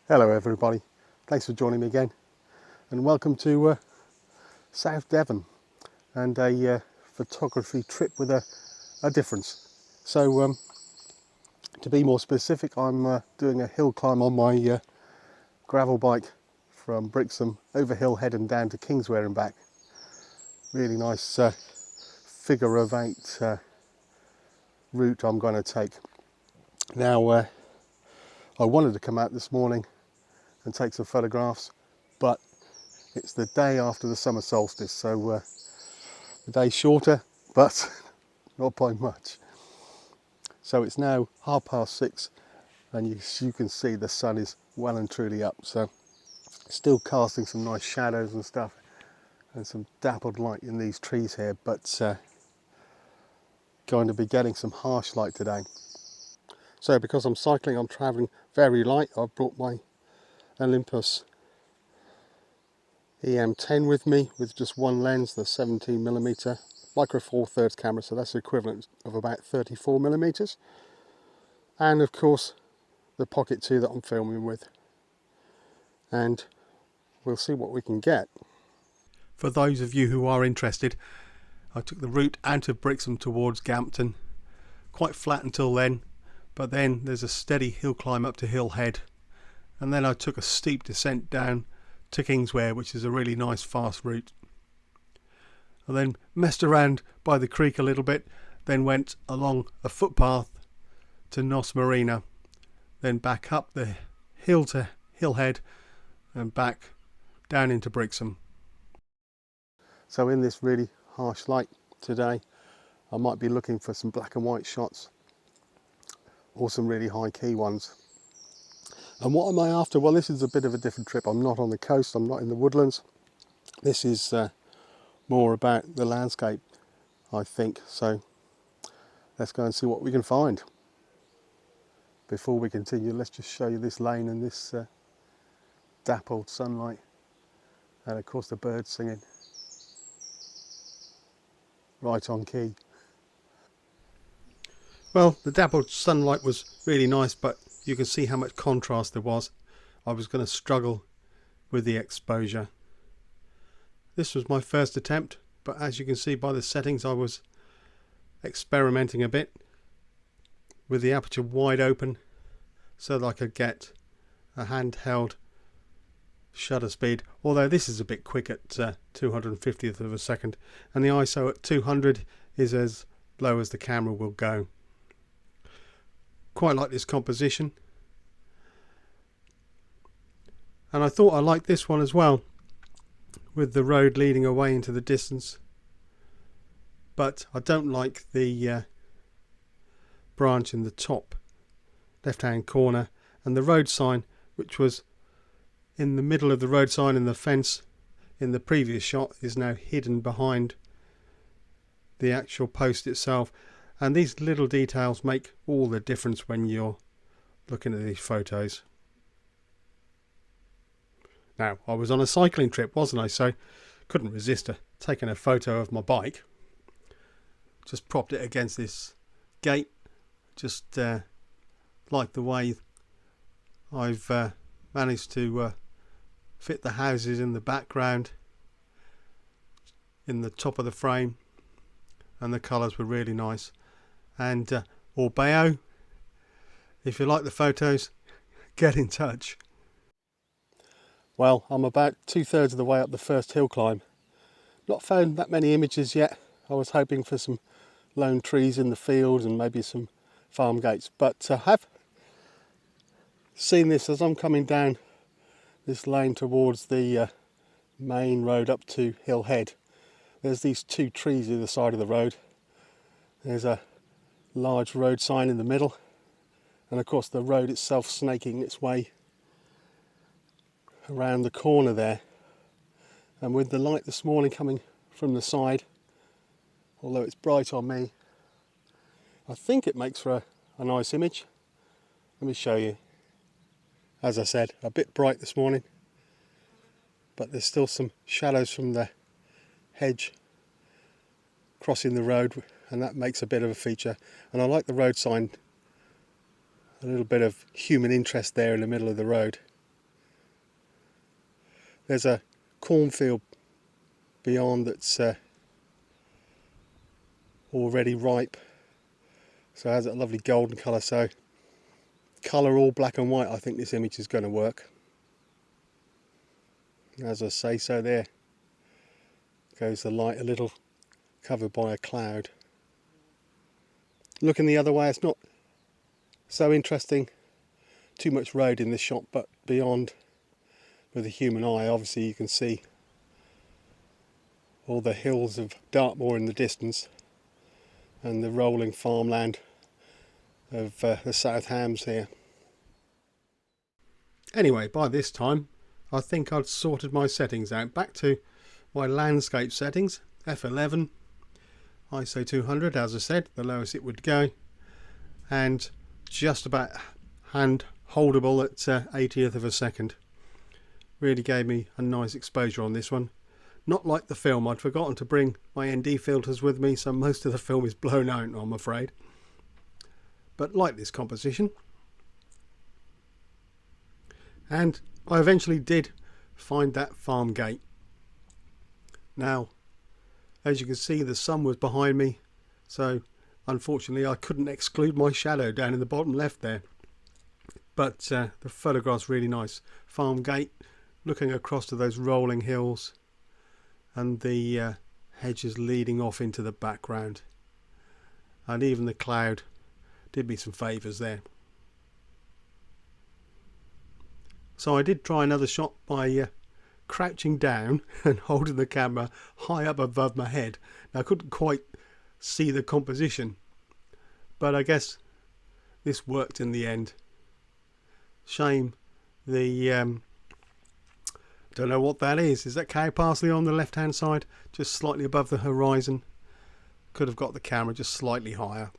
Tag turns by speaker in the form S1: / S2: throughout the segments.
S1: Hello everybody, thanks for joining me again and welcome to South Devon and a photography trip with a difference. So to be more specific, I'm doing a hill climb on my gravel bike from Brixham over hill head and down to Kingswear and back. Really nice figure of 8 route I'm going to take. Now I wanted to come out this morning and take some photographs, but it's the day after the summer solstice, so the day's shorter, but not by much. So it's now 6:30 and you can see the sun is well and truly up, so still casting some nice shadows and stuff and some dappled light in these trees here, but going to be getting some harsh light today. So because I'm cycling, I'm travelling very light. I've brought my Olympus EM10 with me with just one lens, the 17mm micro four thirds camera, so that's the equivalent of about 34mm, and of course the Pocket 2 that I'm filming with, and we'll see what we can get. For those of you who are interested, I took the route out of Brixham towards Gampton, quite flat until then, but then there's a steady hill climb up to Hill Head, and then I took a steep descent down to Kingswear, which is a really nice fast route. I then messed around by the creek a little bit, then went along a footpath to Nos Marina, then back up the hill to Hill Head and back down into Brixham. So in this really harsh light today, I might be looking for some black and white shots or some really high key ones. And what am I after? Well, this is a bit of a different trip. I'm not on the coast, I'm not in the woodlands. This is more about the landscape, I think. So let's go and see what we can find. Before we continue, let's just show you this lane and this dappled sunlight, and of course the birds singing right on key. Well, the dappled sunlight was really nice, but you can see how much contrast there was. I was going to struggle with the exposure. This was my first attempt, but as you can see by the settings, I was experimenting a bit with the aperture wide open so that I could get a handheld shutter speed, although this is a bit quick at 250th of a second, and the ISO at 200 is as low as the camera will go. Quite like this composition, and I thought I liked this one as well, with the road leading away into the distance, but I don't like the branch in the top left hand corner, and the road sign, which was in the middle of the road sign and the fence in the previous shot, is now hidden behind the actual post itself. And these little details make all the difference when you're looking at these photos. Now, I was on a cycling trip, wasn't I? So couldn't resist taking a photo of my bike. Just propped it against this gate. Just like the way I've managed to fit the houses in the background in the top of the frame, and the colours were really nice. And Orbeo, if you like the photos, get in touch. Well, I'm about 2/3 of the way up the first hill climb. Not found that many images yet. I was hoping for some lone trees in the fields and maybe some farm gates, but I have seen this as I'm coming down this lane towards the main road up to Hill Head. There's these 2 trees either side of the road. There's a large road sign in the middle, and of course the road itself snaking its way around the corner there. And with the light this morning coming from the side, although it's bright on me, I think it makes for a nice image. Let me show you. As I said, a bit bright this morning, but there's still some shadows from the hedge crossing the road, and that makes a bit of a feature. And I like the road sign, a little bit of human interest there in the middle of the road. there's a cornfield beyond that's already ripe, so it has a lovely golden colour. So colour all black and white, I think this image is going to work. As I say, so there goes the light, a little covered by a cloud. Looking the other way, it's not so interesting, too much road in this shot, but beyond with the human eye, obviously you can see all the hills of Dartmoor in the distance and the rolling farmland of the South Hams here. Anyway, by this time I think I'd sorted my settings out. Back to my landscape settings, f11, ISO 200 as I said, the lowest it would go, and just about hand holdable at 80th of a second. Really gave me a nice exposure on this one. Not like the film, I'd forgotten to bring my ND filters with me, so most of the film is blown out, I'm afraid. But like this composition. And I eventually did find that farm gate. Now, as you can see, the sun was behind me, so unfortunately I couldn't exclude my shadow down in the bottom left there. But the photograph's really nice. Farm gate, looking across to those rolling hills, and the hedges leading off into the background, and even the cloud did me some favours there. So I did try another shot by crouching down and holding the camera high up above my head. Now I couldn't quite see the composition, but I guess this worked in the end. Shame the don't know what that is. Is that cow parsley on the left hand side, just slightly above the horizon? Could have got the camera just slightly higher.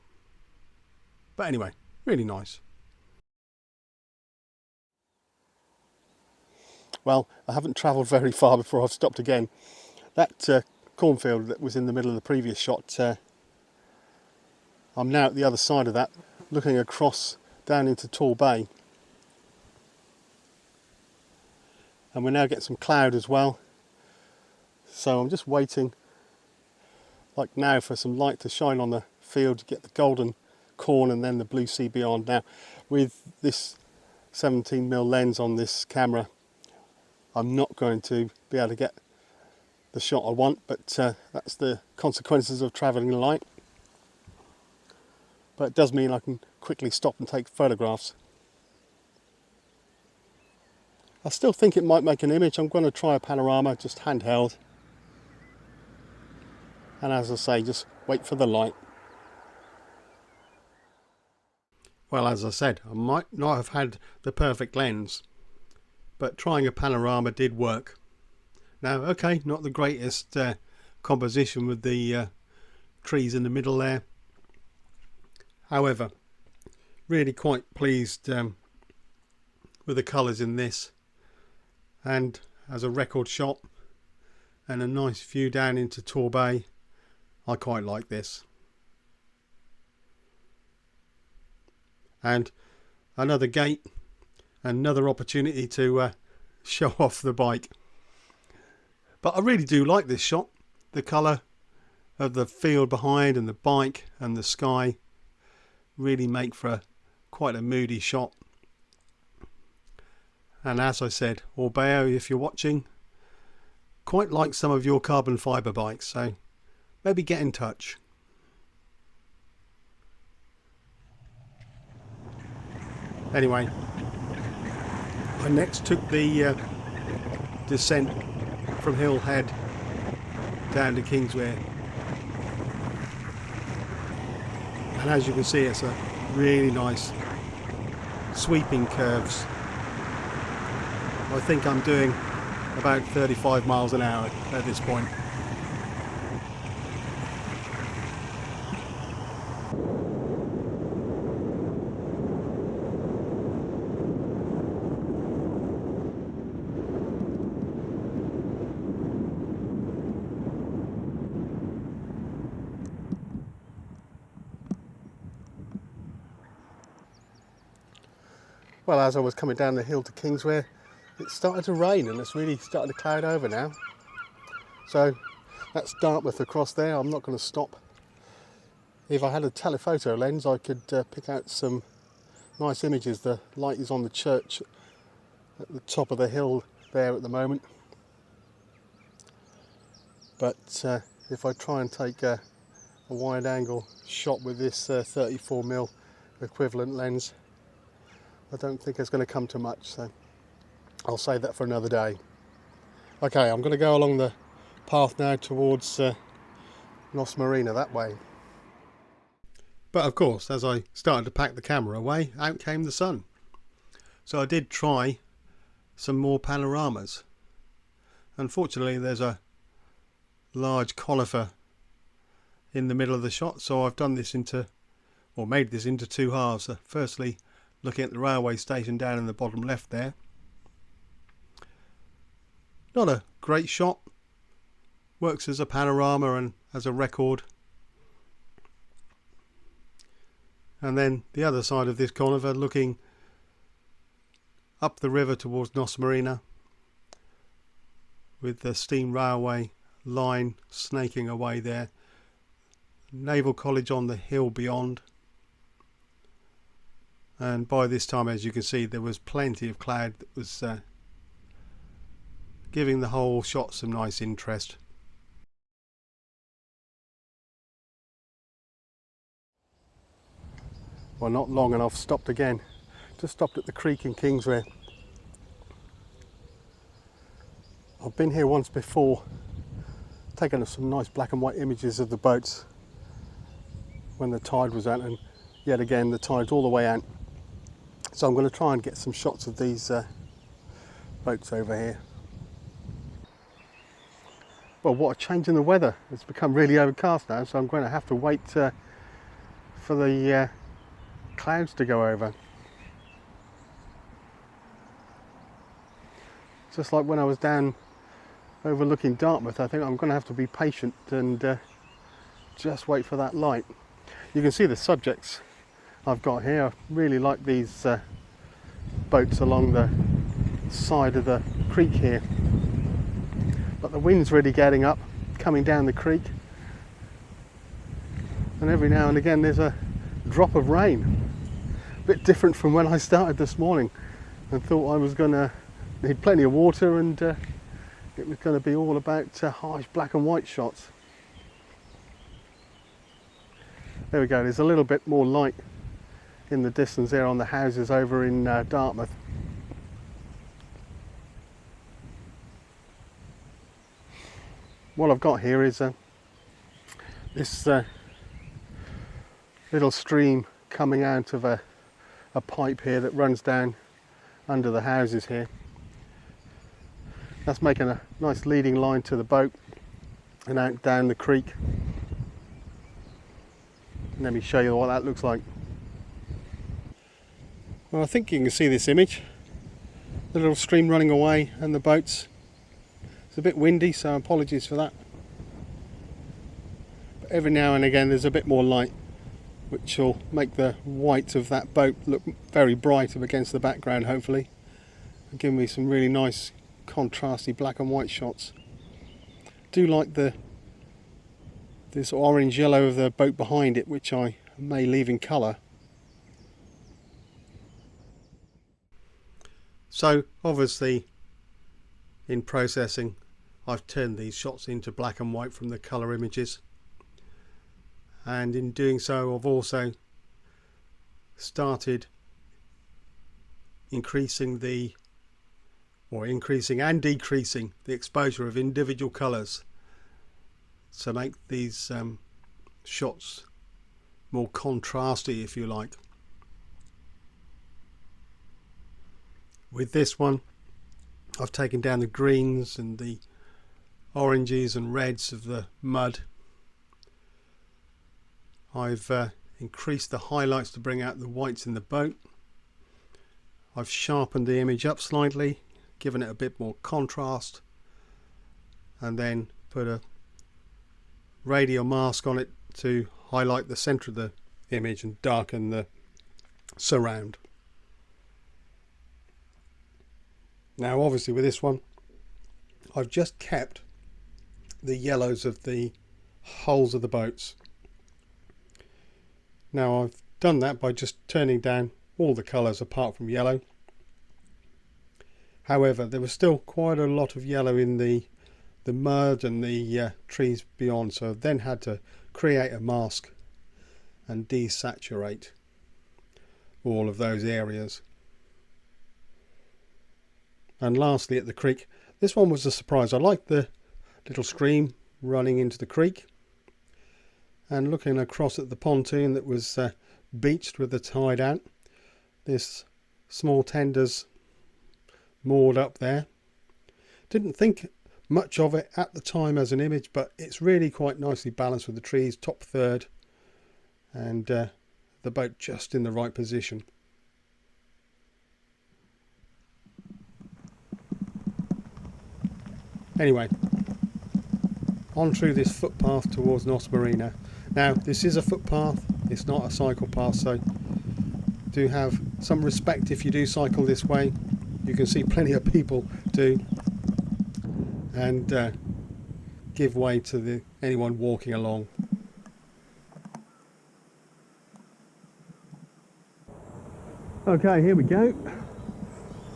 S1: But anyway, really nice. Well, I haven't travelled very far before I've stopped again. That cornfield that was in the middle of the previous shot, I'm now at the other side of that, looking across down into Tall Bay. And we're now getting some cloud as well. So I'm just waiting, like now, for some light to shine on the field to get the golden corn and then the blue sea beyond. Now, with this 17mm lens on this camera, I'm not going to be able to get the shot I want, but that's the consequences of travelling light. But it does mean I can quickly stop and take photographs. I still think it might make an image. I'm going to try a panorama, just handheld. And as I say, just wait for the light. Well, as I said, I might not have had the perfect lens, but trying a panorama did work. Now, okay, not the greatest composition with the trees in the middle there. However, really quite pleased with the colours in this. And as a record shot and a nice view down into Tor Bay, I quite like this. And another gate, another opportunity to show off the bike. But I really do like this shot. The colour of the field behind and the bike and the sky really make for quite a moody shot. And as I said, Orbeo, if you're watching, quite like some of your carbon fibre bikes, so maybe get in touch. Anyway, I next took the descent from Hill Head down to Kingswear. And as you can see, it's a really nice sweeping curves. I think I'm doing about 35 miles an hour at this point. Well, as I was coming down the hill to Kingswear, It started to rain and it's really started to cloud over now. So that's Dartmouth across there. I'm not going to stop. If I had a telephoto lens, I could pick out some nice images. The light is on the church at the top of the hill there at the moment. But if I try and take a wide angle shot with this 34mm equivalent lens, I don't think it's going to come to much, so I'll save that for another day. Okay, I'm going to go along the path now towards Nos Marina that way. But of course, as I started to pack the camera away, out came the sun. So I did try some more panoramas. Unfortunately, there's a large conifer in the middle of the shot, so I've done this into, or made this into two halves. Firstly, looking at the railway station down in the bottom left there. Not a great shot, works as a panorama and as a record. And then the other side of this conifer, looking up the river towards Nos Marina, with the steam railway line snaking away there, Naval College on the hill beyond. And by this time, as you can see, there was plenty of cloud that was giving the whole shot some nice interest. Well, not long and I've stopped again. Just stopped at the creek in Kingswear. I've been here once before, taken some nice black and white images of the boats when the tide was out, and yet again the tide's all the way out. So I'm going to try and get some shots of these boats over here. Well, what a change in the weather. It's become really overcast now, so I'm going to have to wait for the clouds to go over. Just like when I was down overlooking Dartmouth, I think I'm going to have to be patient and just wait for that light. You can see the subjects I've got here. I really like these boats along the side of the creek here. But the wind's really getting up, coming down the creek. And every now and again there's a drop of rain. A bit different from when I started this morning and thought I was going to need plenty of water and it was going to be all about harsh black and white shots. There we go, there's a little bit more light in the distance there on the houses over in Dartmouth. What I've got here is this little stream coming out of a pipe here that runs down under the houses here. That's making a nice leading line to the boat and out down the creek. Let me show you what that looks like. Well, I think you can see this image. The little stream running away and the boats. It's a bit windy, so apologies for that. But every now and again there's a bit more light, which will make the white of that boat look very bright up against the background, hopefully, and give me some really nice contrasty black and white shots. Do like this orange yellow of the boat behind it, which I may leave in colour. So obviously in processing I've turned these shots into black and white from the colour images, and in doing so I've also started increasing and decreasing the exposure of individual colours to make these shots more contrasty, if you like. With this one I've taken down the greens and the oranges and reds of the mud. I've increased the highlights to bring out the whites in the boat. I've sharpened the image up slightly, given it a bit more contrast, and then put a radial mask on it to highlight the centre of the image and darken the surround. Now obviously with this one I've just kept the yellows of the hulls of the boats. Now I've done that by just turning down all the colours apart from yellow. However, there was still quite a lot of yellow in the mud and the trees beyond, so I then had to create a mask and desaturate all of those areas. And lastly, at the creek, this one was a surprise. I liked the little stream running into the creek, and looking across at the pontoon that was beached with the tide out. This small tenders moored up there. Didn't think much of it at the time as an image, but it's really quite nicely balanced with the trees, top third, and the boat just in the right position. Anyway, on through this footpath towards Nos Marina. Now this is a footpath, it's not a cycle path, so do have some respect if you do cycle this way. You can see plenty of people do, and give way to anyone walking along. Okay, here we go.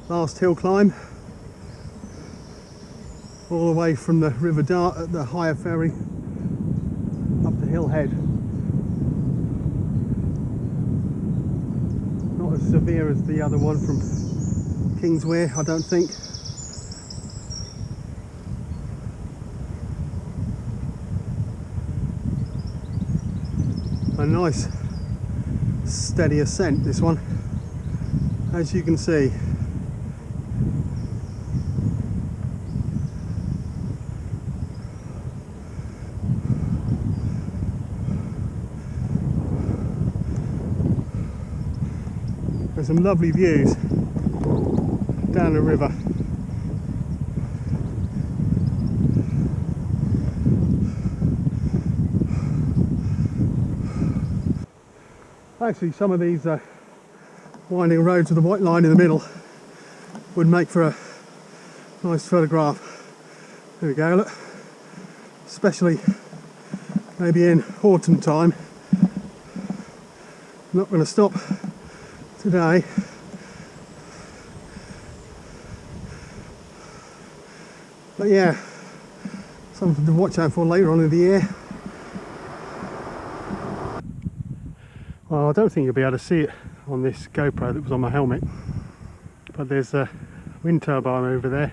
S1: Last hill climb, all the way from the River Dart at the hire ferry up the hill head. Not as severe as the other one from Kingswear, I don't think. A nice steady ascent, this one, as you can see. There's some lovely views down the river. Actually, some of these winding roads with the white line in the middle would make for a nice photograph. There we go, look. Especially maybe in autumn time. I'm not going to stop today. But yeah, something to watch out for later on in the year. Well, I don't think you'll be able to see it on this GoPro that was on my helmet, but there's a wind turbine over there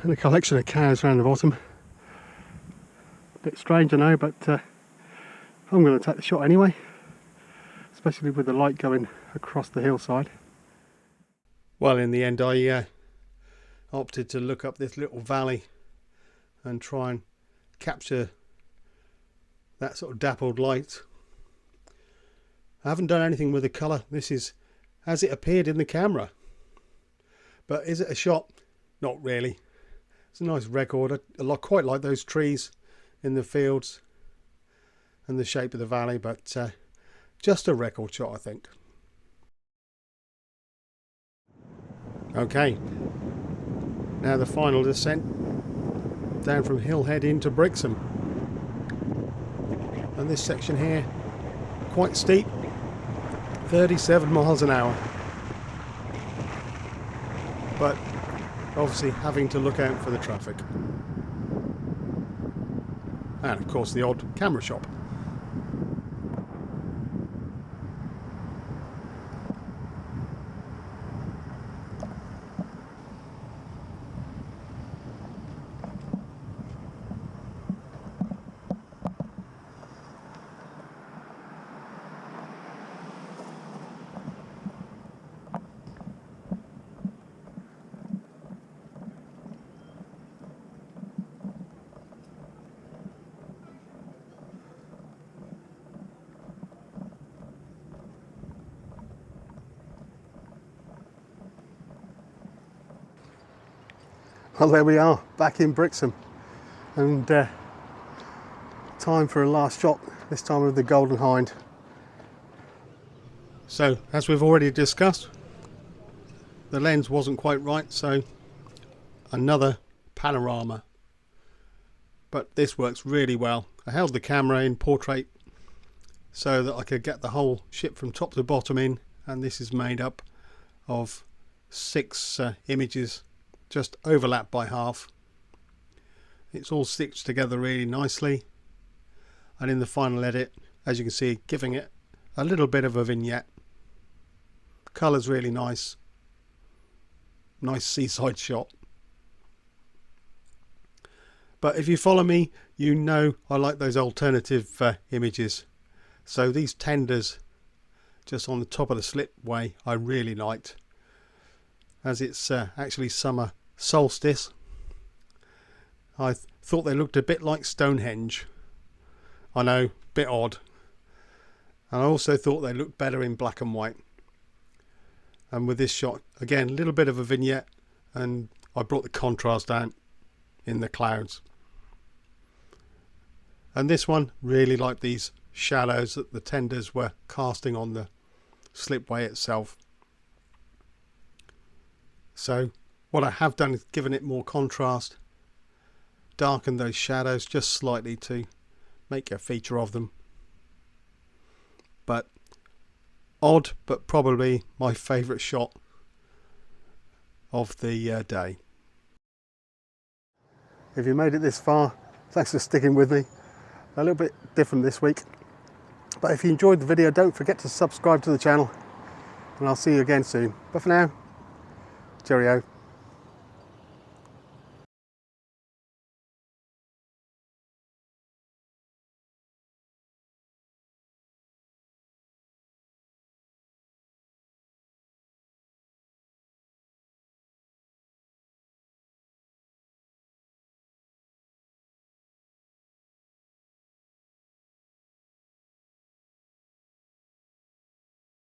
S1: and a collection of cows around the bottom. A bit strange, I know, but I'm going to take the shot anyway, especially with the light going across the hillside. Well, in the end I opted to look up this little valley and try and capture that sort of dappled light. I haven't done anything with the colour. This is as it appeared in the camera. But is it a shot? Not really. It's a nice record. I quite like those trees in the fields and the shape of the valley, but just a record shot, I think. Okay, now the final descent down from Hillhead into Brixham, and this section here quite steep, 37 miles an hour, but obviously having to look out for the traffic, and of course the odd camera shop. Well, there we are, back in Brixham, and time for a last shot, this time with the Golden Hind. So, as we've already discussed, the lens wasn't quite right, so another panorama, but this works really well. I held the camera in portrait so that I could get the whole ship from top to bottom in, and this is made up of 6 images just overlapped by half. It's all stitched together really nicely, and in the final edit, as you can see, giving it a little bit of a vignette. Colour's really nice. Nice seaside shot. But if you follow me, you know I like those alternative images. So these tenders just on the top of the slipway I really liked, as it's actually summer solstice. I thought they looked a bit like Stonehenge. I know, bit odd. And I also thought they looked better in black and white. And with this shot, again, a little bit of a vignette, and I brought the contrast down in the clouds. And this one, really like these shadows that the tenders were casting on the slipway itself. So what I have done is given it more contrast, darkened those shadows just slightly to make a feature of them. But odd, but probably my favourite shot of the day. If you made it this far, thanks for sticking with me. A little bit different this week, but if you enjoyed the video, don't forget to subscribe to the channel, and I'll see you again soon. But for now, cheerio.